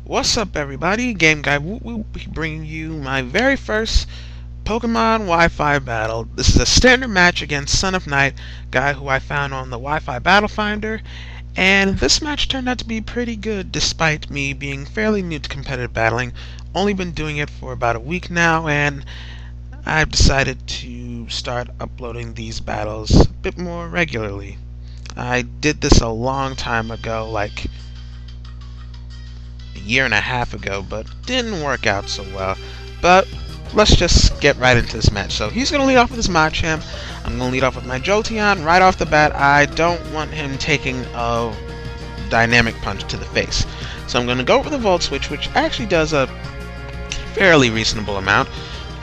What's up, everybody? gameguywoopwoop bringing you my very first Pokemon Wi-Fi battle. This is a standard match against SunofKnight, guy who I found on the Wi-Fi Battle Finder, and this match turned out to be pretty good despite me being fairly new to competitive battling. Only been doing it for about a week now, and I've decided to start uploading these battles a bit more regularly. I did this a long time ago, like a year and a half ago, but didn't work out so well. But let's just get right into this match. So he's going to lead off with his Machamp. I'm going to lead off with my Jolteon right off the bat. I don't want him taking a dynamic punch to the face. So I'm going to go for the Volt Switch, which actually does a fairly reasonable amount,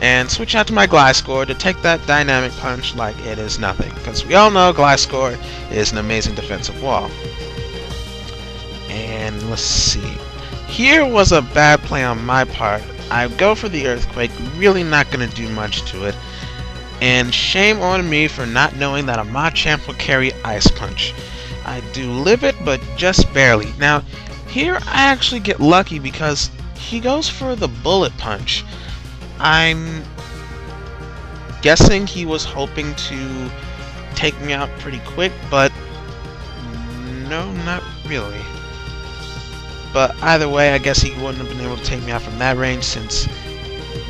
and switch out to my Gliscor to take that dynamic punch like it is nothing, because we all know Gliscor is an amazing defensive wall. And let's see. Here was a bad play on my part. I go for the Earthquake, really not going to do much to it. And shame on me for not knowing that a Machamp will carry Ice Punch. I do live it, but just barely. Now, here I actually get lucky because he goes for the Bullet Punch. I'm guessing he was hoping to take me out pretty quick, but no, not really. But either way, I guess he wouldn't have been able to take me out from that range since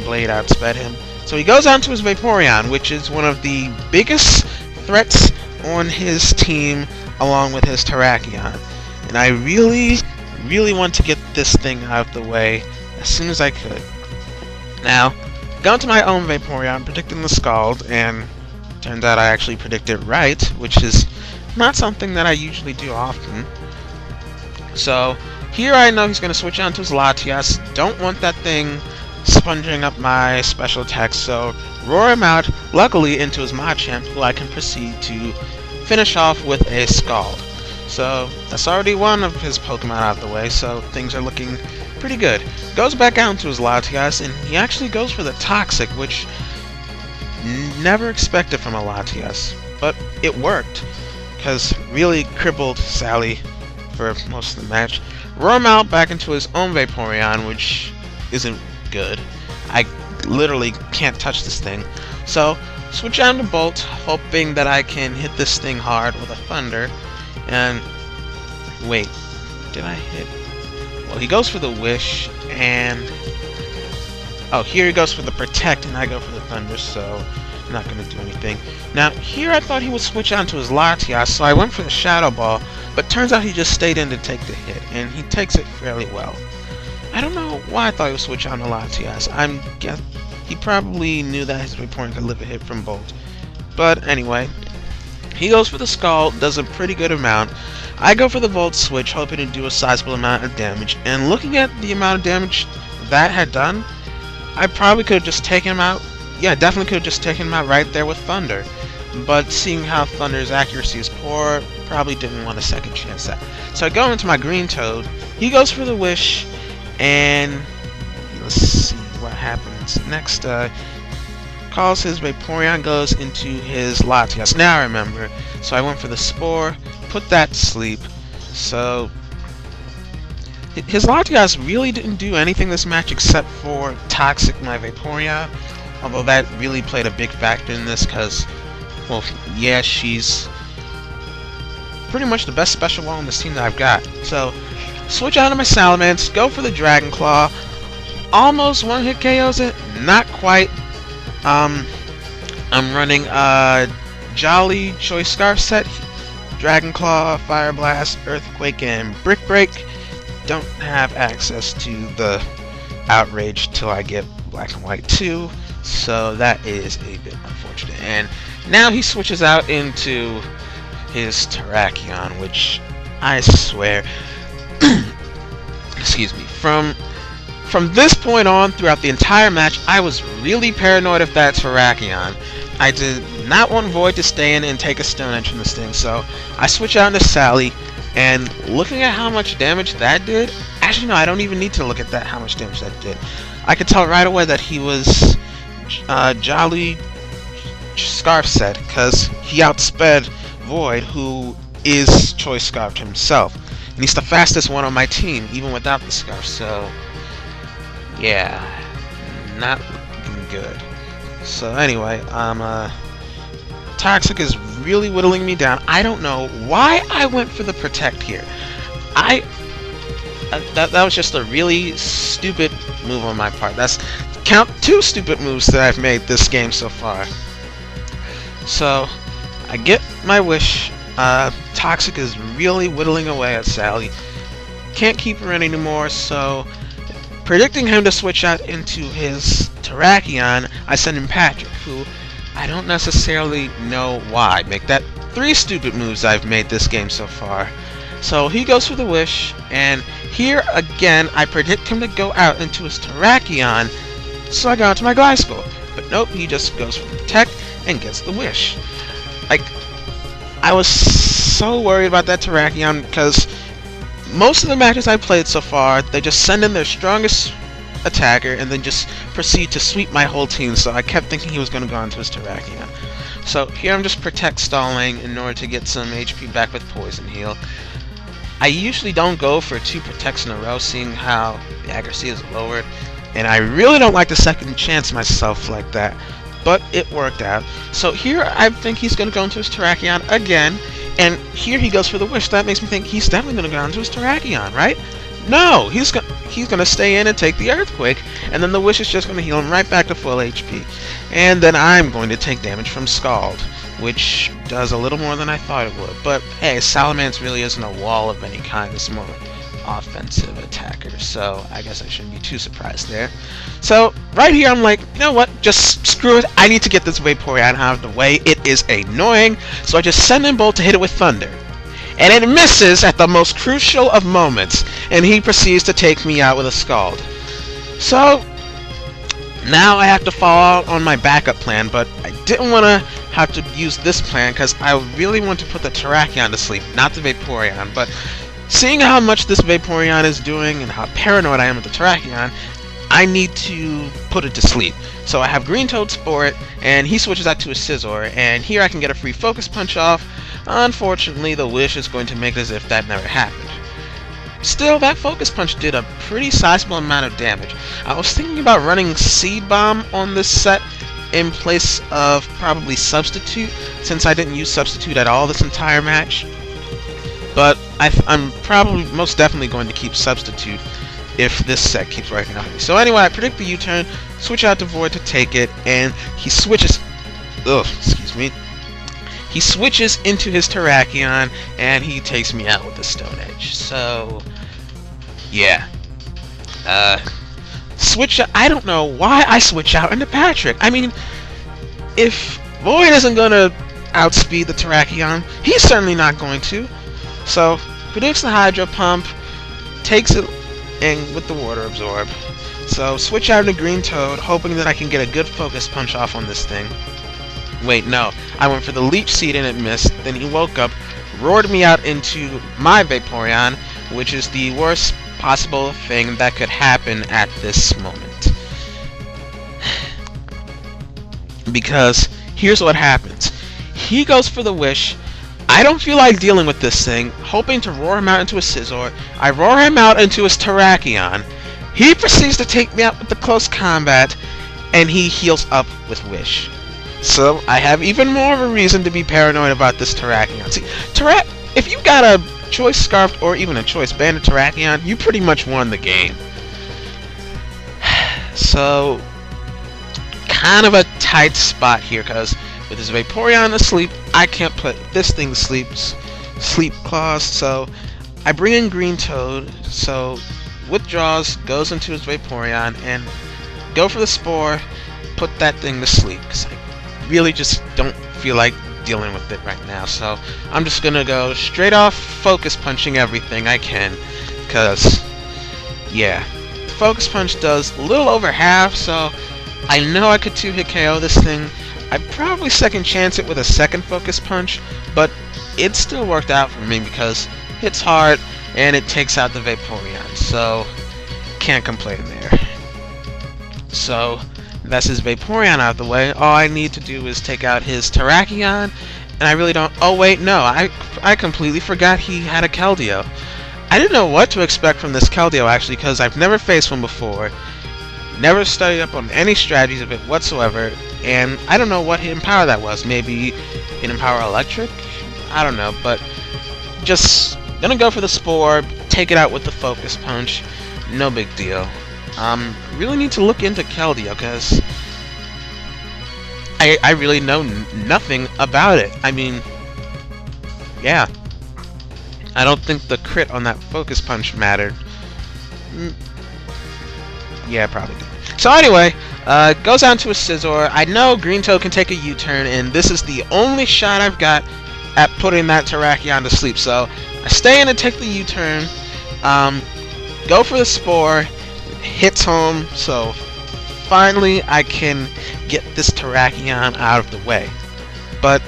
Blade outsped him. So he goes on to his Vaporeon, which is one of the biggest threats on his team along with his Terrakion. And I really want to get this thing out of the way as soon as I could. Now, going to my own Vaporeon, predicting the Scald, and turns out I actually predicted right, which is not something that I usually do often. So here I know he's going to switch on to his Latias. Don't want that thing sponging up my special attacks, so roar him out, luckily into his Machamp, who I can proceed to finish off with a Scald. So that's already one of his Pokemon out of the way, so things are looking pretty good. Goes back out into his Latias, and he actually goes for the Toxic, which never expected from a Latias, but it worked, because really crippled Sally for most of the match. Roar him out back into his own Vaporeon, which isn't good. I literally can't touch this thing. So switch on to Bolt, hoping that I can hit this thing hard with a Thunder. And wait, did I hit? Well, he goes for the Wish, and oh, here he goes for the Protect, and I go for the Thunder, so I'm not going to do anything. Now, here I thought he would switch on to his Latias, so I went for the Shadow Ball, but turns out he just stayed in to take the hit, and he takes it fairly well. I don't know why I thought he would switch on to Latias. He probably knew that his Vaporeon could live a hit from Bolt. But anyway, he goes for the Scald, does a pretty good amount. I go for the Volt Switch, hoping to do a sizable amount of damage, and looking at the amount of damage that had done, I probably could have just taken him out. Yeah, definitely could have just taken him out right there with Thunder. But seeing how Thunder's accuracy is poor, probably didn't want a second chance at. So I go into my Green Toad. He goes for the Wish, and let's see what happens next. Calls his Vaporeon, goes into his Latias. Now I remember. So I went for the Spore, put that to sleep. So his Latias really didn't do anything this match except for Toxic my Vaporeon. Although that really played a big factor in this because, well, yeah, she's pretty much the best special wall on this team that I've got. So switch out of my Salamence, go for the Dragon Claw. Almost one-hit KOs it, not quite. I'm running Jolly Choice Scarf set, Dragon Claw, Fire Blast, Earthquake, and Brick Break. Don't have access to the Outrage till I get Black and White 2, so that is a bit unfortunate. And now he switches out into his Terrakion, which I swear, excuse me, from this point on throughout the entire match, I was really paranoid of that Terrakion. I did not want Void to stay in and take a Stone Edge from this thing, so I switch out into Sally, and looking at how much damage that did, actually no, I don't even need to look at that, how much damage that did. I could tell right away that he was Jolly Scarf set, because he outsped Void, who is Choice Scarfed himself. And he's the fastest one on my team, even without the scarf, so yeah, not looking good. So anyway, Toxic is really whittling me down. I don't know why I went for the Protect here. That was just a really stupid move on my part. That's count 2 stupid moves that I've made this game so far. So I get my wish. Toxic is really whittling away at Sally. Can't keep her anymore, so predicting him to switch out into his Terrakion, I send in Patrick, who I don't necessarily know why. Make that 3 stupid moves I've made this game so far. So he goes for the wish, and here again I predict him to go out into his Terrakion, so I go into my Gliscor. But nope, he just goes for the Protect and gets the wish. Like, I was so worried about that Terrakion because most of the matches I played so far, they just send in their strongest attacker and then just proceed to sweep my whole team, so I kept thinking he was going to go into his Terrakion. So here I'm just Protect stalling in order to get some HP back with Poison Heal. I usually don't go for 2 Protects in a row, seeing how the accuracy is lowered, and I really don't like to second chance myself like that, but it worked out. So here I think he's going to go into his Terrakion again, and here he goes for the wish. That makes me think he's definitely going to go into his Terrakion, right? No, he's going to stay in and take the Earthquake, and then the wish is just going to heal him right back to full HP. And then I'm going to take damage from Scald, which does a little more than I thought it would. But hey, Salamence really isn't a wall of any kind. It's more offensive attacker, so I guess I shouldn't be too surprised there. So right here I'm like, you know what, just screw it, I need to get this Vaporeon out of the way. It is annoying, so I just send in Bolt to hit it with Thunder, and it misses at the most crucial of moments, and he proceeds to take me out with a Scald. So now I have to fall out on my backup plan, but I didn't want to have to use this plan because I really want to put the Terrakion to sleep, not the Vaporeon. But seeing how much this Vaporeon is doing and how paranoid I am with the Terrakion, I need to put it to sleep. So I have Green Toad Spore it, and he switches out to a Scizor, and here I can get a free Focus Punch off. Unfortunately, the wish is going to make it as if that never happened. Still, that Focus Punch did a pretty sizable amount of damage. I was thinking about running Seed Bomb on this set in place of probably Substitute, since I didn't use Substitute at all this entire match. But I'm probably most definitely going to keep Substitute if this set keeps working out. So anyway, I predict the U-turn, switch out to Void to take it, and he switches... excuse me. He switches into his Terrakion, and he takes me out with the Stone Edge. So, yeah. I don't know why I switch out into Patrick. I mean, if Void isn't going to outspeed the Terrakion, he's certainly not going to. So, predicts the Hydro Pump, takes it in with the Water Absorb. So, switch out into Green Toad, hoping that I can get a good Focus Punch off on this thing. Wait, no. I went for the Leech Seed and it missed. Then he woke up, roared me out into my Vaporeon, which is the worst possible thing that could happen at this moment. Because here's what happens. He goes for the wish. I don't feel like dealing with this thing, hoping to roar him out into a Scizor. I roar him out into his Terrakion. He proceeds to take me out with the close combat, and he heals up with wish. So I have even more of a reason to be paranoid about this Terrakion. See, if you got a Choice Scarfed or even a Choice Banded Terrakion, you pretty much won the game. So, kind of a tight spot here, because with his Vaporeon asleep, I can't put this thing to sleep clause, so I bring in Green Toad, so withdraws, goes into his Vaporeon, and go for the Spore, put that thing to sleep, because I really just don't feel like dealing with it right now. So I'm just gonna go straight off Focus Punching everything I can, because yeah, the Focus Punch does a little over half, so I know I could 2-hit KO this thing. I'd probably second chance it with a second Focus Punch, but it still worked out for me because it's hard and it takes out the Vaporeon, so can't complain there. So that's his Vaporeon out of the way. All I need to do is take out his Terrakion, and I really don't... Oh wait, no, I completely forgot he had a Keldeo. I didn't know what to expect from this Keldeo actually, because I've never faced one before. Never studied up on any strategies of it whatsoever, and I don't know what hidden power that was. Maybe hidden power electric? I don't know, but just gonna go for the Spore, take it out with the Focus Punch. No big deal. Really need to look into Keldeo, because I really know nothing about it. I mean, yeah. I don't think the crit on that Focus Punch mattered. Yeah, probably did. So anyway, goes down to a Scizor. I know Green Toad can take a U-turn, and this is the only shot I've got at putting that Terrakion to sleep. So I stay in and take the U-turn, go for the Spore, hits home, so finally I can get this Terrakion out of the way. But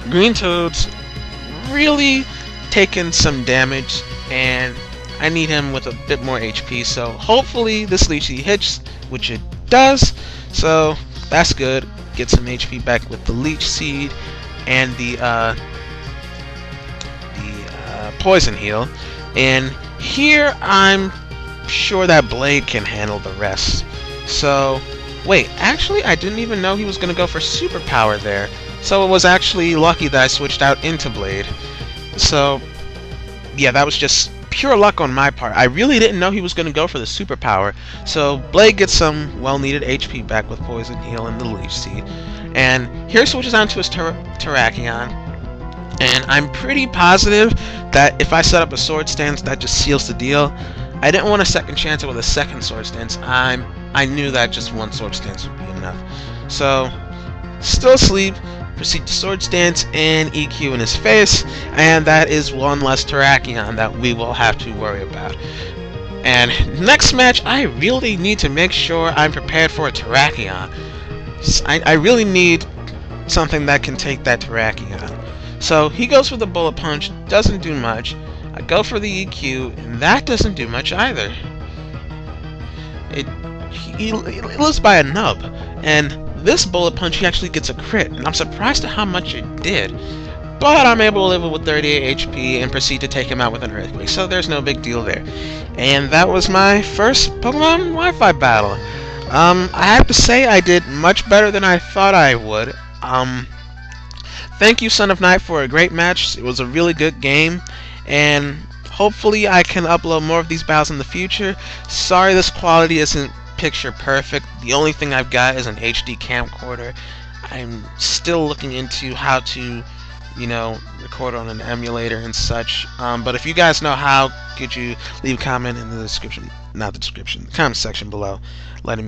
Green Toad's really taken some damage, and I need him with a bit more HP, so hopefully this Leech Seed hits, which it does, so that's good. Get some HP back with the Leech Seed and the Poison Heal. And here I'm sure that Blade can handle the rest. So, wait, actually I didn't even know he was going to go for Superpower there, so it was actually lucky that I switched out into Blade. So, yeah, that was just pure luck on my part. I really didn't know he was going to go for the Superpower. So Blade gets some well-needed HP back with Poison Heal and the Leech Seed. And here switches on to his Terrakion. And I'm pretty positive that if I set up a Sword Stance, that just seals the deal. I didn't want a second chance it with a second Sword Stance. I knew that just one Sword Stance would be enough. So, still asleep. Proceed to Sword Stance and EQ in his face, and that is one less Terrakion that we will have to worry about. And next match, I really need to make sure I'm prepared for a Terrakion. I really need something that can take that Terrakion. So he goes for the Bullet Punch, doesn't do much. I go for the EQ, and that doesn't do much either. He lives by a nub, and this Bullet Punch, he actually gets a crit, and I'm surprised at how much it did. But I'm able to live it with 38 HP and proceed to take him out with an Earthquake, so there's no big deal there. And that was my first Pokemon Wi-Fi battle. I have to say I did much better than I thought I would. Thank you, SunofKnight, for a great match. It was a really good game, and hopefully I can upload more of these battles in the future. Sorry this quality isn't picture perfect. The only thing I've got is an HD camcorder. I'm still looking into how to, you know, record on an emulator and such. But if you guys know how, could you leave a comment in the description, not the description, the comment section below, letting me know.